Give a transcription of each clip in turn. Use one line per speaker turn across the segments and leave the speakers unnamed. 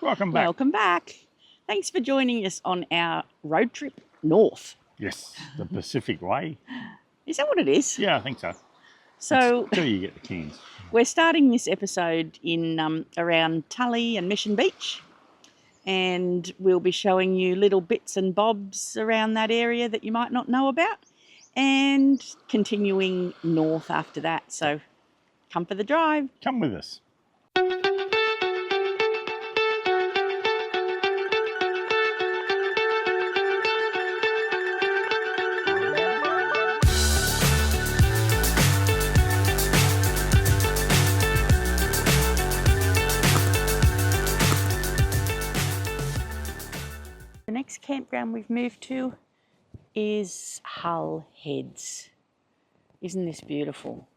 Welcome back.
Welcome back. Thanks for joining us on our road trip north.
Yes, the Pacific Way.
Is that what it is?
Yeah, I think so.
So
Until you get the Cairns.
we're starting this episode in around Tully and Mission Beach, and we'll be showing you little bits and bobs around that area that you might not know about, and continuing north after that. So come for the drive.
Come with us.
The next campground we've moved to is Hull Heads. Isn't this beautiful?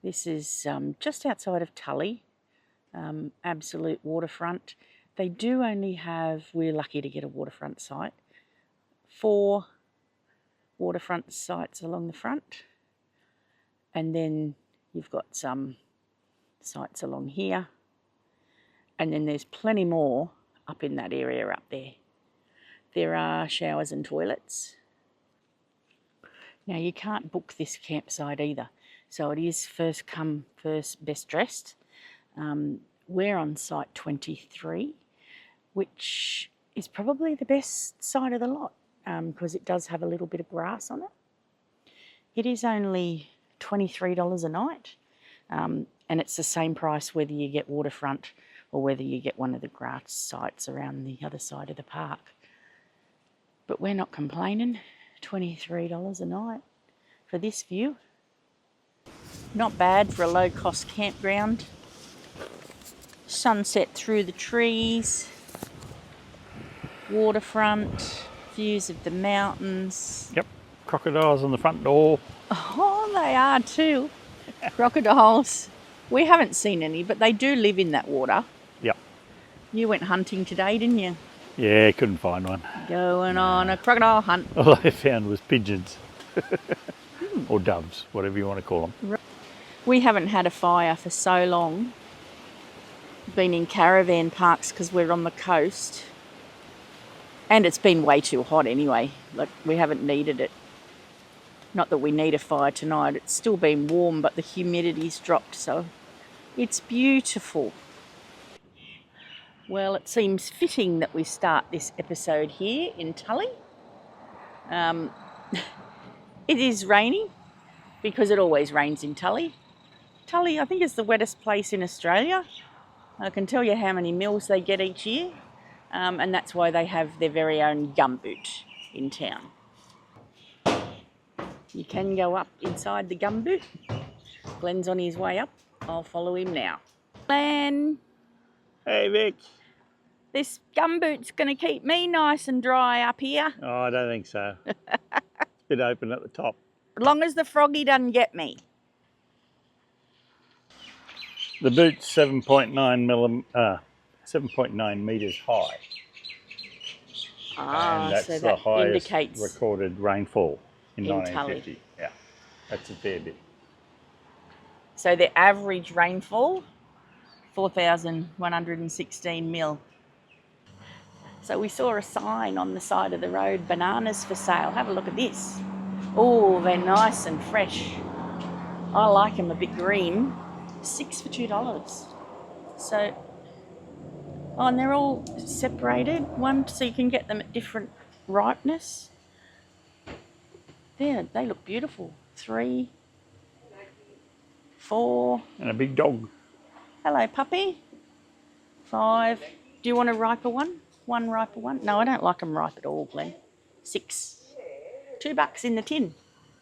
This is just outside of Tully, absolute waterfront. They do only have, we're lucky to get a waterfront site, 4 waterfront sites along the front, and then you've got some sites along here, and then there's plenty more up in that area up there. There are showers and toilets. Now you can't book this campsite either, so it is first come, first best dressed. We're on site 23, which is probably the best side of the lot because it does have a little bit of grass on it. It is only $23 a night, and it's the same price whether you get waterfront or whether you get one of the grass sites around the other side of the park. But we're not complaining. $23 a night for this view. Not bad for a low-cost campground. Sunset through the trees, waterfront, views of the mountains.
Yep, crocodiles on the front door.
Oh, they are too. Crocodiles. We haven't seen any, but they do live in that water.
Yep.
You went hunting today, didn't you?
Yeah, couldn't find one.
Going on a crocodile hunt.
All I found was pigeons. Or doves, whatever you want to call them.
We haven't had a fire for so long. Been in caravan parks because we're on the coast. And it's been way too hot anyway. Like, we haven't needed it. Not that we need a fire tonight. It's still been warm, but the humidity's dropped, so it's beautiful. Well, it seems fitting that we start this episode here in Tully. It is raining because it always rains in Tully. Tully, I think, is the wettest place in Australia. I can tell you how many mils they get each year, and that's why they have their very own gumboot in town. You can go up inside the gumboot. Glenn's on his way up. I'll follow him now. Glenn!
Hey, Vic.
This gumboot's going to keep me nice and dry up here.
Oh, I don't think so. It's a bit open at the top.
As long as the froggy doesn't get me.
The boot's 7.9 metres high. And that's
so
the
that
highest
indicates
recorded rainfall in
in
1950.
Tully.
Yeah, that's a fair bit.
So the average rainfall, 4,116 mil. So we saw a sign on the side of the road, bananas for sale. Have a look at this. Oh, they're nice and fresh. I like them a bit green. 6 for $2. So, oh, and they're all separated. One, so you can get them at different ripeness. There, they look beautiful. 3, 4.
And a big dog.
Hello, puppy. 5. Do you want a riper one? One riper one? No, I don't like them ripe at all, Glenn. 6. $2 in the tin.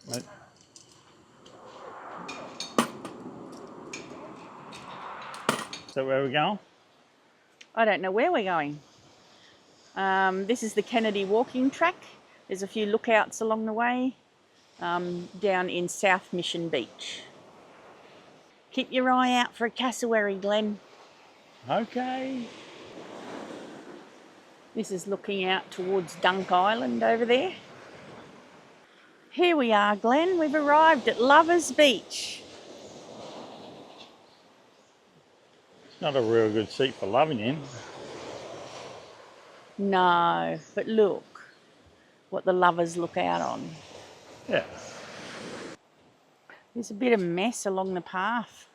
Right. Is that where we're going?
I don't know where we're going. This is the Kennedy walking track. There's a few lookouts along the way down in South Mission Beach. Keep your eye out for a cassowary, Glenn.
Okay.
This is looking out towards Dunk Island over there. Here we are, Glenn. We've arrived at Lovers Beach.
It's not a real good seat for loving in.
No, but look what the lovers look out on.
Yeah.
There's a bit of mess along the path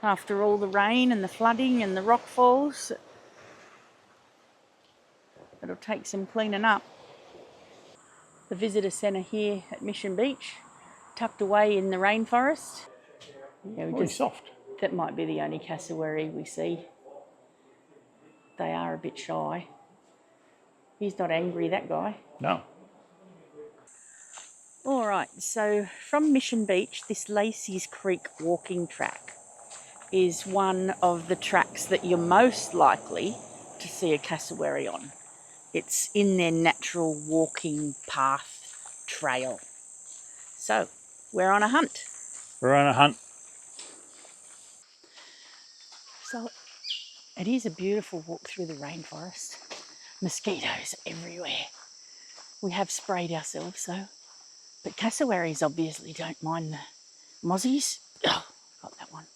after all the rain and the flooding and the rock falls. It'll take some cleaning up. The visitor centre here at Mission Beach, tucked away in the rainforest. Yeah,
Really soft.
That might be the only cassowary we see. They are a bit shy. He's not angry, that guy.
No.
All right, so from Mission Beach, this Lacey's Creek walking track is one of the tracks that you're most likely to see a cassowary on. It's in their natural walking path trail. So, we're on a hunt.
We're on a hunt.
So, it is a beautiful walk through the rainforest. Mosquitoes everywhere. We have sprayed ourselves, so. But cassowaries obviously don't mind the mozzies. Oh, got that one.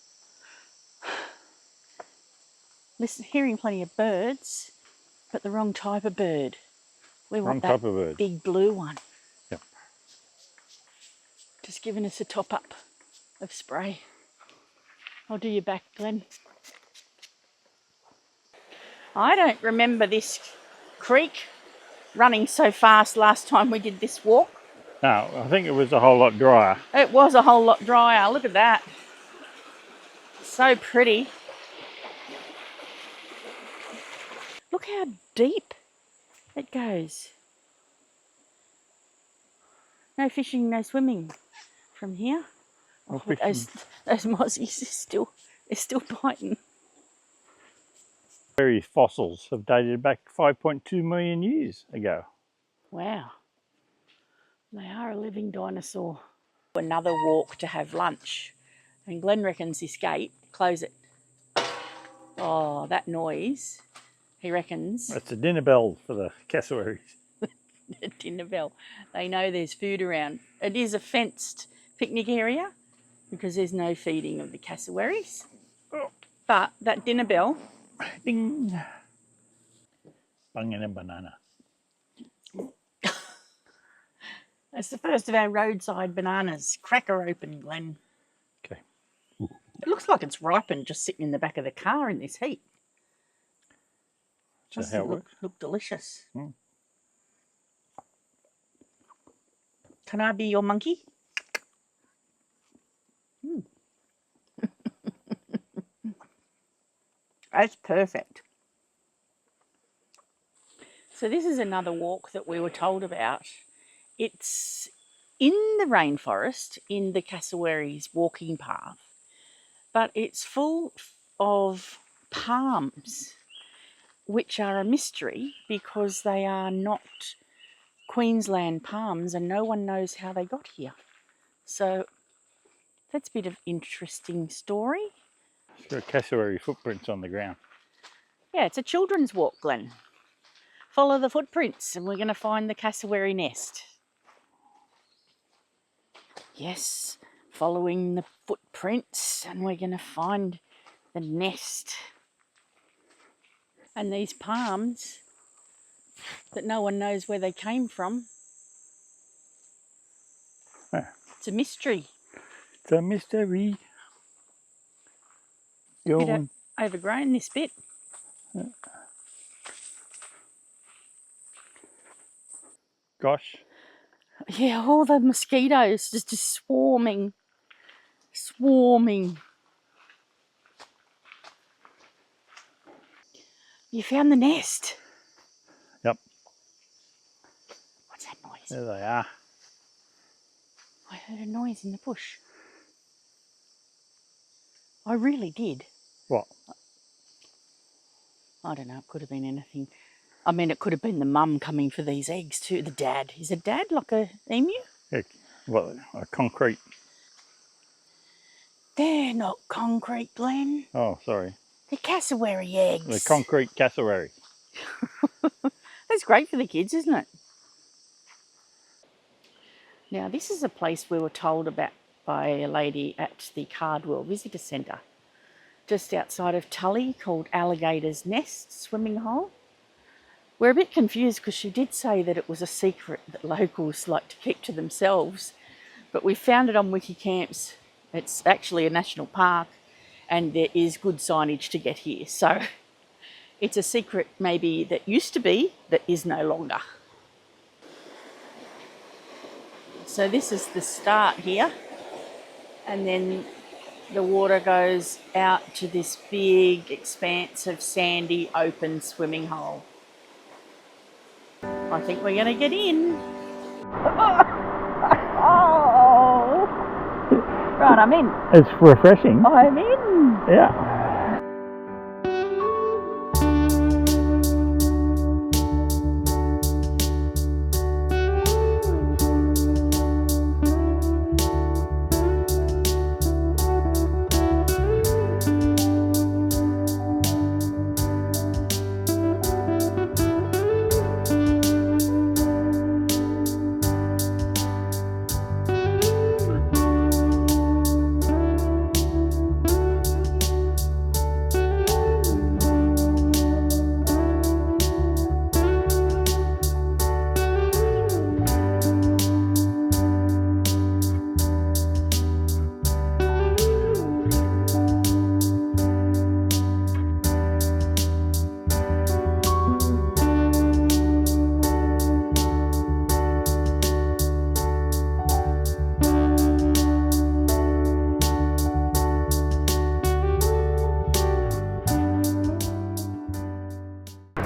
Listen, hearing plenty of birds, but the wrong type of bird. We want that
type of bird.
Big blue one.
Yep.
Just giving us a top up of spray. I'll do your back, Glenn. I don't remember this creek running so fast last time we did this walk.
No, I think it was a whole lot drier.
It was a whole lot drier. Look at that. So pretty. Look how deep it goes. No fishing, no swimming from here.
No
But those mozzies are still biting.
Various fossils have dated back 5.2 million years ago.
Wow. They are a living dinosaur. Another walk to have lunch. And Glenn reckons this gate, close it. Oh, that noise, he reckons.
That's a dinner bell for the cassowaries.
A dinner bell. They know there's food around. It is a fenced picnic area because there's no feeding of the cassowaries. But that dinner bell.
Ding. Bung and a banana.
That's the first of our roadside bananas. Crack her open, Glenn.
Okay.
It looks like it's ripened just sitting in the back of the car in this heat.
Is that how it works?
Look delicious.
Mm.
Can I be your monkey? Mm. That's perfect. So this is another walk that we were told about. It's in the rainforest, in the cassowaries walking path, but it's full of palms, which are a mystery because they are not Queensland palms and no one knows how they got here. So that's a bit of interesting story.
There are cassowary footprints on the ground.
Yeah, it's a children's walk, Glenn. Follow the footprints and we're going to find the cassowary nest. Yes, following the footprints and we're going to find the nest. And these palms that no one knows where they came from.
Yeah.
It's a mystery.
It's a mystery. Going.
Overgrown this bit.
Yeah. Gosh.
Yeah, all the mosquitoes just swarming. Swarming. You found the nest.
Yep.
What's that noise?
There they are.
I heard a noise in the bush. I really did.
What?
I don't know, it could have been anything. I mean, it could have been the mum coming for these eggs too, the dad. Is a dad like a emu?
Yeah, well, a concrete.
They're not concrete, Glenn.
Oh, sorry.
They're cassowary eggs.
The concrete cassowary.
That's great for the kids, isn't it? Now, this is a place we were told about by a lady at the Cardwell Visitor Centre, just outside of Tully, called Alligator's Nest swimming hole. We're a bit confused because she did say that it was a secret that locals like to keep to themselves, but we found it on Wikicamps. It's actually a national park and there is good signage to get here. So it's a secret maybe that used to be that is no longer. So this is the start here, and then the water goes out to this big expanse of sandy open swimming hole. I think we're going to get in. Oh! Right, I'm in.
It's refreshing.
I'm in.
Yeah.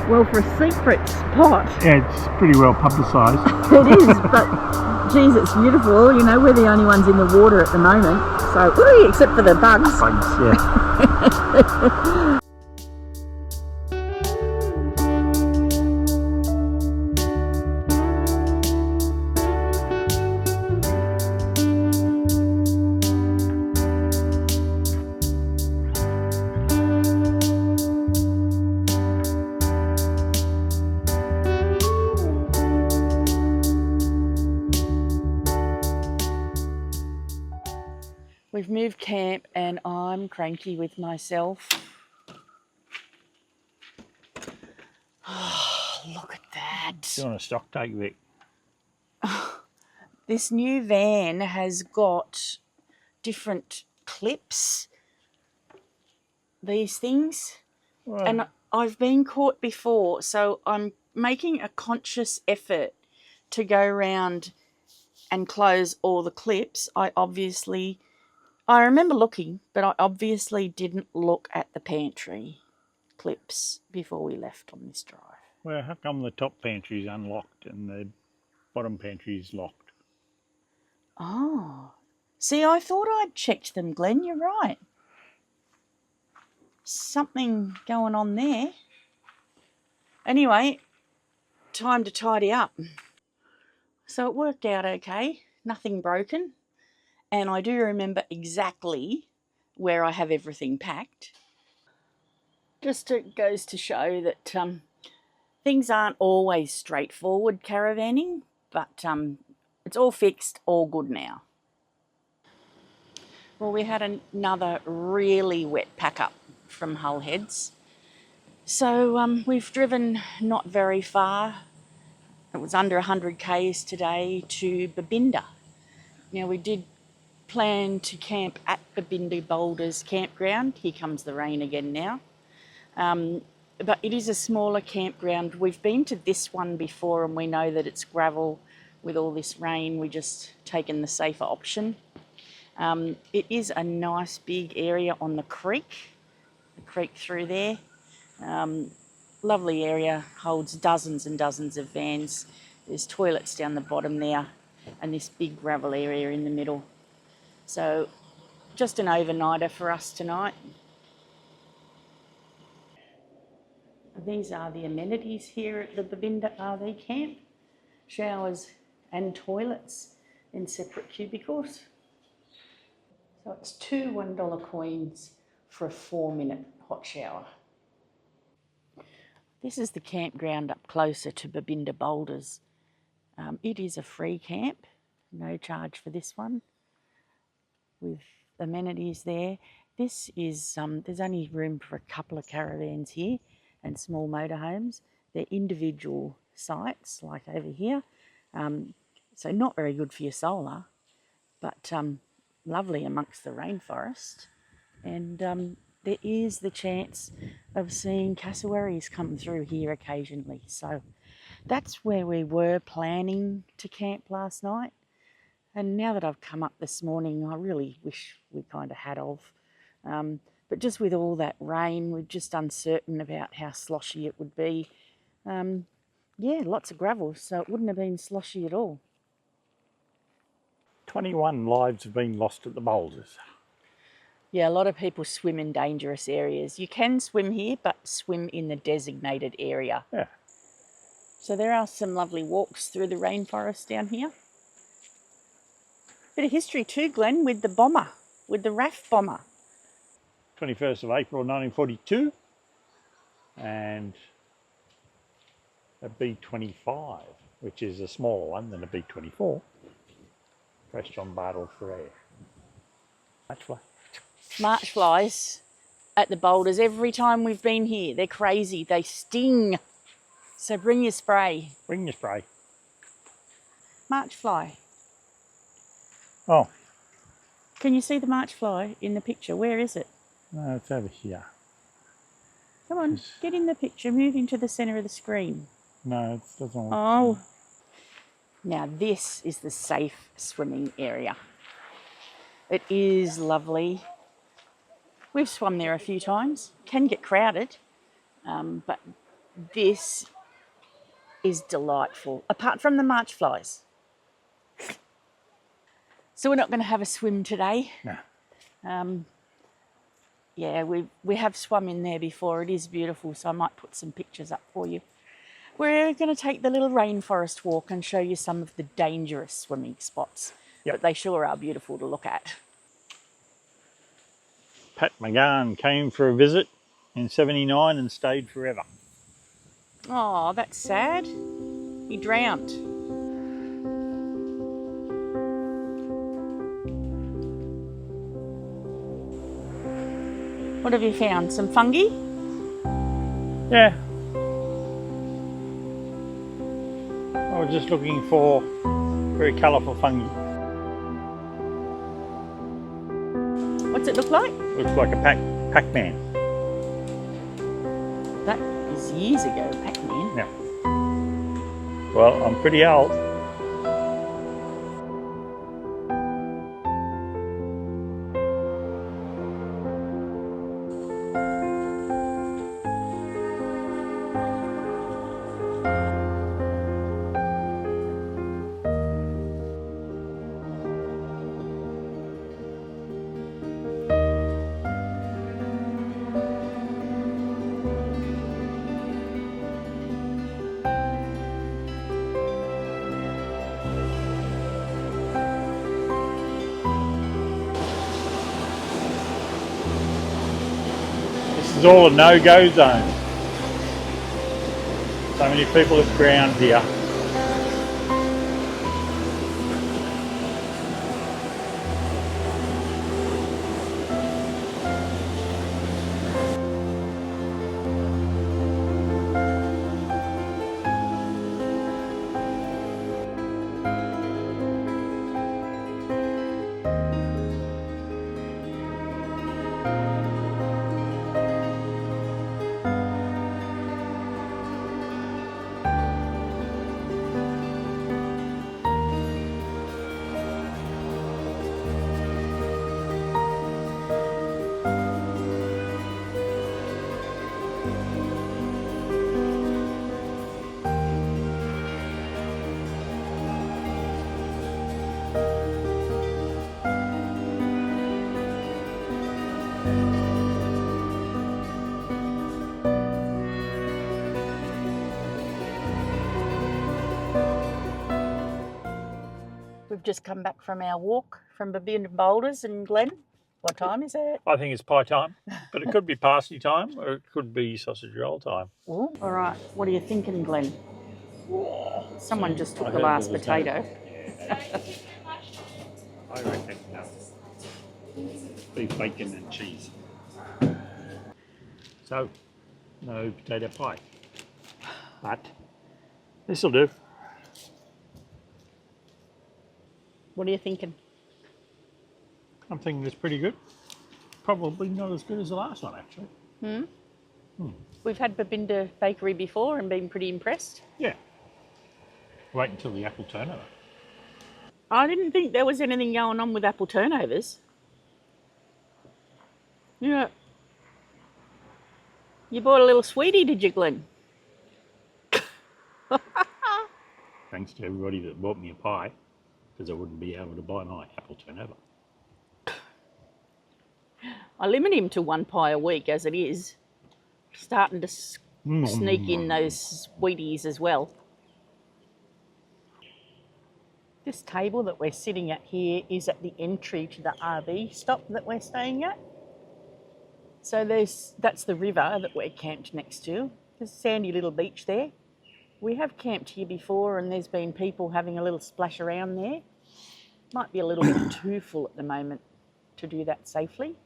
Well, for a secret spot,
Yeah, it's pretty well publicised.
it is, but geez, it's beautiful. You know, we're the only ones in the water at the moment, so except for the bugs.
Bugs, yeah.
We've moved camp and I'm cranky with myself. Oh, look at that.
Doing a stock take, Vic.
This new van has got different clips, these things.
Well,
And I've been caught before, so I'm making a conscious effort to go around and close all the clips. I remember looking, but I obviously didn't look at the pantry clips before we left on this drive.
well, how come the top pantry is unlocked and the bottom pantry is locked?
Oh, see, I thought I'd checked them, Glenn. You're right. Something going on there. Anyway, time to tidy up. So it worked out okay. Nothing broken. And I do remember exactly where I have everything packed. Just goes to show that things aren't always straightforward caravanning, but it's all fixed, all good now. Well, we had another really wet pack up from Hull Heads. So we've driven not very far. It was under 100 k's today to Babinda. Now we did plan to camp at Babinda Boulders campground. Here comes the rain again now. But it is a smaller campground. We've been to this one before and we know that it's gravel. With all this rain, we just taken the safer option. It is a nice big area on the creek through there. Lovely area, holds dozens and dozens of vans. There's toilets down the bottom there and this big gravel area in the middle. So just an overnighter for us tonight. These are the amenities here at the Babinda RV camp. Showers and toilets in separate cubicles. So it's two $1 coins for a 4-minute hot shower. This is the campground up closer to Babinda Boulders. It is a free camp, no charge for this one, with amenities there. This is, there's only room for a couple of caravans here and small motorhomes. They're individual sites, like over here. So not very good for your solar, but lovely amongst the rainforest. And there is the chance of seeing cassowaries come through here occasionally. So that's where we were planning to camp last night. And now that I've come up this morning, I really wish we kind of had of. But just with all that rain, we're just uncertain about how sloshy it would be. Yeah, lots of gravel, so it wouldn't have been sloshy at all.
21 lives have been lost at the boulders.
Yeah, a lot of people swim in dangerous areas. You can swim here, but swim in the designated area.
Yeah.
So there are some lovely walks through the rainforest down here. Bit of history too, Glenn, with the bomber, with the RAF bomber.
21st of April 1942, and a B-25, which is a smaller one than a B-24, crashed on Bartle Ferrer. Much fun.
March flies at the boulders every time we've been here. They're crazy. They sting. So bring your spray.
Bring your spray.
March fly.
Oh.
Can you see the march fly in the picture? Where is it?
No, it's over here.
Come on, get in the picture. Move into the centre of the screen.
No, it doesn't work.
Oh. Now this is the safe swimming area. It is lovely. We've swum there a few times. Can get crowded, but this is delightful, apart from the march flies. So we're not going to have a swim today.
No.
Yeah, we have swum in there before. It is beautiful, so I might put some pictures up for you. We're going to take the little rainforest walk and show you some of the dangerous swimming spots.
Yep.
But they sure are beautiful to look at.
Pat McGann came for a visit in '79 and stayed forever.
Oh, that's sad. He drowned. What have you found? Some fungi?
Yeah. I was just looking for very colourful fungi.
What's it look like?
Looks like a Pac-Man.
That is years ago, Pac-Man.
Yeah. Well, I'm pretty old. This is all a no-go zone. So many people have drowned here.
We've just come back from our walk from Babinda Boulders, and Glenn, what time is it?
I think it's pie time, but it could be pasty time or it could be sausage roll time.
Ooh, all right, what are you thinking, Glenn? Someone just took
I
the
heard
last
there was
potato.
I reckon beef, bacon and cheese. So, no potato pie. but this'll do.
What are you thinking?
I'm thinking it's pretty good. Probably not as good as the last one, actually.
We've had Babinda Bakery before and been pretty impressed.
Yeah. Wait until the apple turnover.
I didn't think there was anything going on with apple turnovers. Yeah. You bought a little sweetie, did you, Glenn?
Thanks to everybody that bought me a pie, because I wouldn't be able to buy my apple turnover.
I limit him to 1 pie a week as it is. Starting to sneak in those sweeties as well. This table that we're sitting at here is at the entry to the RV stop that we're staying at. So that's the river that we're camped next to. There's a sandy little beach there. We have camped here before and there's been people having a little splash around there. Might be a little bit too full at the moment to do that safely.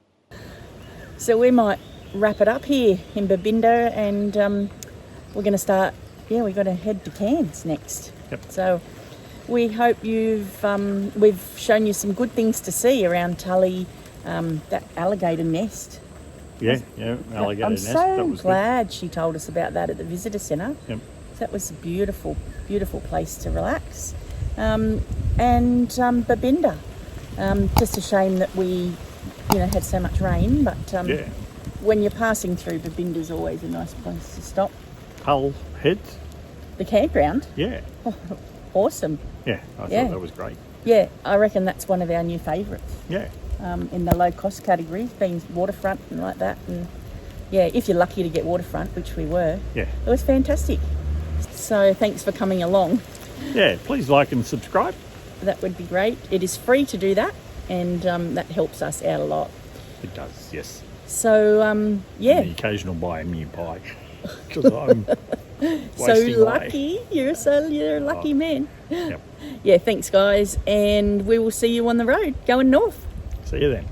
So we might wrap it up here in Babinda and we're going to start, we've got to head to Cairns next.
Yep.
So we hope we've shown you some good things to see around Tully, that alligator nest.
Yeah, alligator
I'm
nest.
so
That was
glad she told us about that at the visitor centre.
Yep.
That was a beautiful, beautiful place to relax. And Babinda. Just a shame that we, had so much rain, but when you're passing through, Babinda's always a nice place to stop.
Hull Heads.
The campground.
Yeah.
Oh, awesome.
Yeah, I thought that was great.
Yeah, I reckon that's one of our new favourites.
Yeah.
In the low cost category, being waterfront and like that. And yeah, if you're lucky to get waterfront, which we were,
Yeah.
it was fantastic. So thanks for coming along.
Yeah, please like and subscribe.
That would be great. It is free to do that, and that helps us out a lot.
It does, yes.
So,
And the occasional buy me a pie. Because I'm
so
wasting away.
lucky. You're a lucky man.
Yep.
Yeah, thanks guys, and we will see you on the road going north.
See you then.